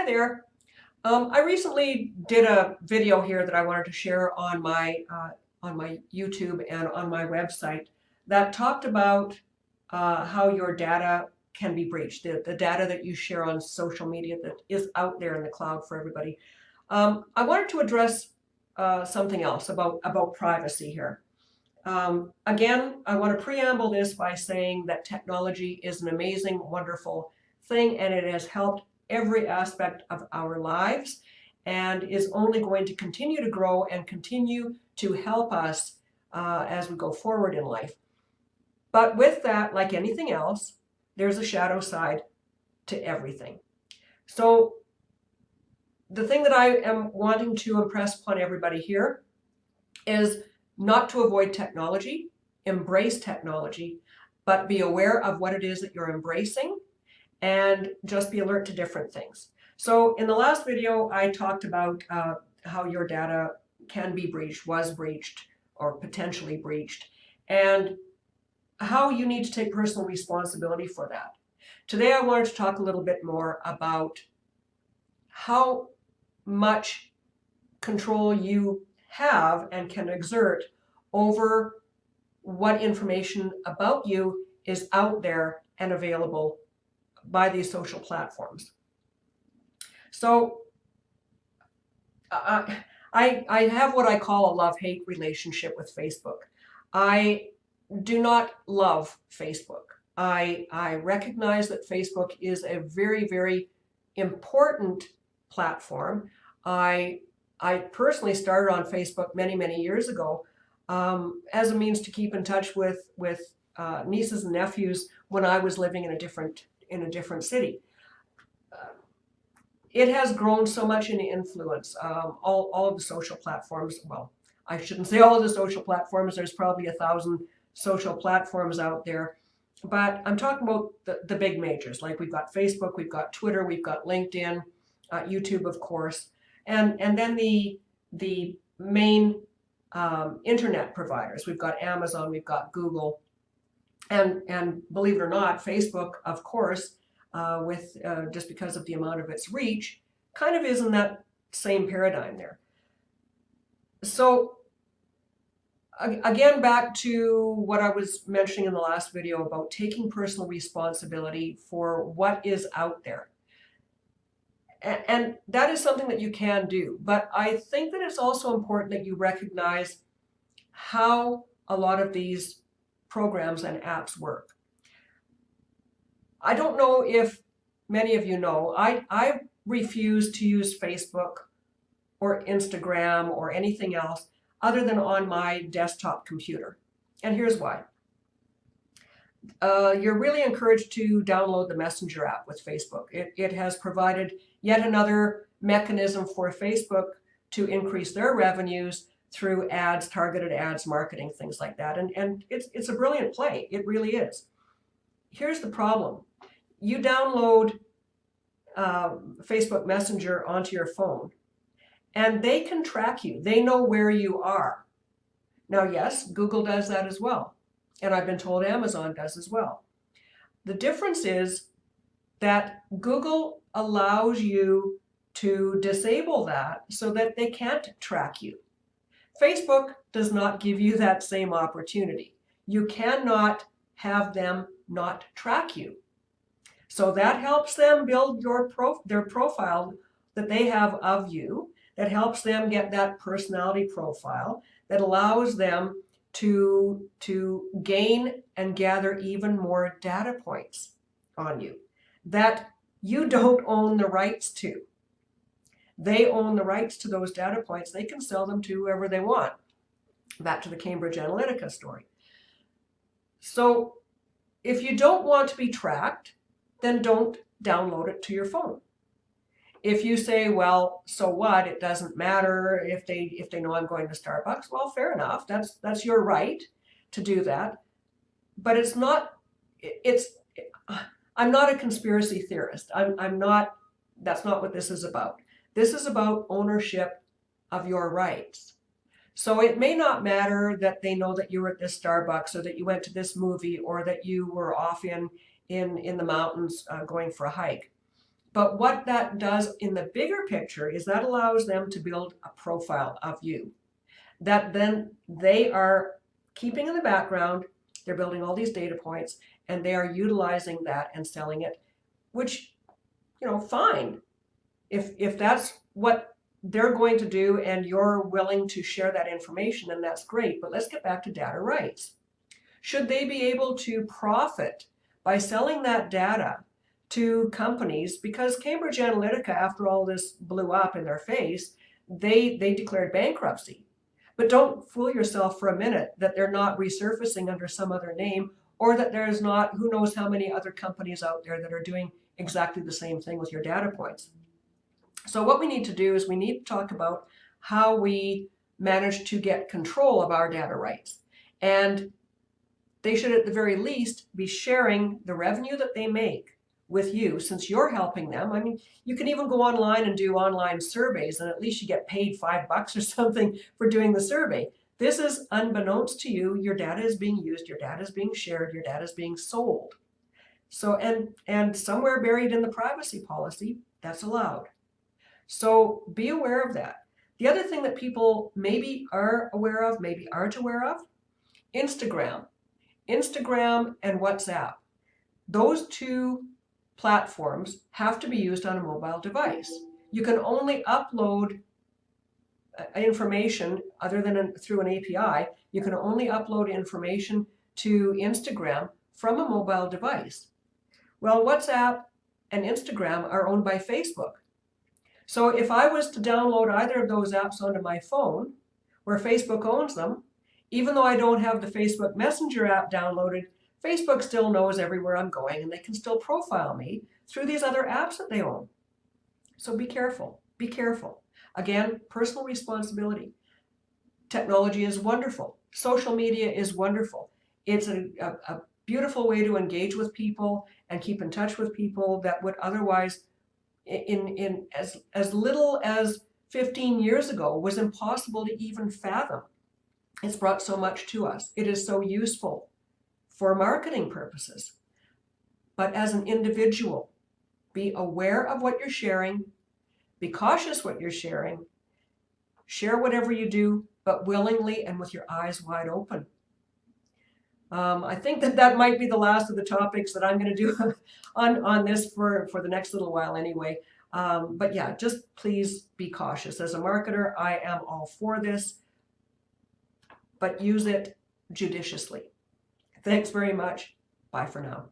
there. I recently did a video here that I wanted to share on my YouTube and on my website that talked about how your data can be breached, the data that you share on social media that is out there in the cloud for everybody. I wanted to address something else about privacy here. Again, I want to preamble this by saying that technology is an amazing, wonderful thing, and it has helped every aspect of our lives and is only going to continue to grow and continue to help us as we go forward in life. But with that, like anything else, there's a shadow side to everything. So the thing that I am wanting to impress upon everybody here is not to avoid technology, embrace technology, but be aware of what it is that you're embracing and just be alert to different things. So in the last video, I talked about how your data can be breached, was breached, or potentially breached, and how you need to take personal responsibility for that. Today, I wanted to talk a little bit more about how much control you have and can exert over what information about you is out there and available by these social platforms. So I have what I call a love-hate relationship with Facebook. I do not love Facebook. I recognize that Facebook is a very, very important platform. I personally started on Facebook many, many years ago as a means to keep in touch with nieces and nephews when I was living in a different city. It has grown so much in influence. All of the social platforms, well, I shouldn't say all of the social platforms, there's probably 1,000 social platforms out there. But I'm talking about the big majors, like we've got Facebook, we've got Twitter, we've got LinkedIn, YouTube, of course, and then the main internet providers. We've got Amazon, we've got Google, and believe it or not, Facebook, of course, with just because of the amount of its reach, kind of is in that same paradigm there. So again, back to what I was mentioning in the last video about taking personal responsibility for what is out there. And that is something that you can do. But I think that it's also important that you recognize how a lot of these programs and apps work. I don't know if many of you know, I refuse to use Facebook or Instagram or anything else other than on my desktop computer. And here's why. You're really encouraged to download the Messenger app with Facebook. It has provided yet another mechanism for Facebook to increase their revenues through ads, targeted ads, marketing, things like that. And it's a brilliant play. It really is. Here's the problem. You download Facebook Messenger onto your phone, and they can track you. They know where you are. Now, yes, Google does that as well. And I've been told Amazon does as well. The difference is that Google allows you to disable that so that they can't track you. Facebook does not give you that same opportunity. You cannot have them not track you. So that helps them build their profile that they have of you. That helps them get that personality profile that allows them to gain and gather even more data points on you that you don't own the rights to. They own the rights to those data points. They can sell them to whoever they want. Back to the Cambridge Analytica story. So if you don't want to be tracked, then don't download it to your phone. If you say, well, so what? It doesn't matter if they know I'm going to Starbucks. Well, fair enough. That's your right to do that. But it's not. I'm not a conspiracy theorist. I'm not. That's not what this is about. This is about ownership of your rights. So it may not matter that they know that you were at this Starbucks or that you went to this movie or that you were off in the mountains going for a hike. But what that does in the bigger picture is that allows them to build a profile of you that then they are keeping in the background. They're building all these data points and they are utilizing that and selling it, which, fine. If that's what they're going to do and you're willing to share that information, then that's great. But let's get back to data rights. Should they be able to profit by selling that data to companies? Because Cambridge Analytica, after all this blew up in their face, they declared bankruptcy. But don't fool yourself for a minute that they're not resurfacing under some other name, or that there's not who knows how many other companies out there that are doing exactly the same thing with your data points. So what we need to do is we need to talk about how we manage to get control of our data rights. And they should at the very least be sharing the revenue that they make with you, since you're helping them. I mean, you can even go online and do online surveys, and at least you get paid $5 or something for doing the survey. This is unbeknownst to you. Your data is being used, your data is being shared, your data is being sold. So, and somewhere buried in the privacy policy, that's allowed. So be aware of that. The other thing that people maybe are aware of, maybe aren't aware of, Instagram. Instagram and WhatsApp. Those two platforms have to be used on a mobile device. You can only upload information other than through an API. You can only upload information to Instagram from a mobile device. Well, WhatsApp and Instagram are owned by Facebook. So if I was to download either of those apps onto my phone, where Facebook owns them, even though I don't have the Facebook Messenger app downloaded, Facebook still knows everywhere I'm going, and they can still profile me through these other apps that they own. So be careful. Be careful. Again, personal responsibility. Technology is wonderful. Social media is wonderful. It's a beautiful way to engage with people and keep in touch with people that would otherwise, in as little as 15 years ago, was impossible to even fathom. It's brought so much to us. It is so useful for marketing purposes. But as an individual, be aware of what you're sharing, be cautious what you're sharing, share whatever you do, but willingly and with your eyes wide open. I think that might be the last of the topics that I'm going to do on this for the next little while anyway. But yeah, just please be cautious. As a marketer, I am all for this, but use it judiciously. Thanks very much. Bye for now.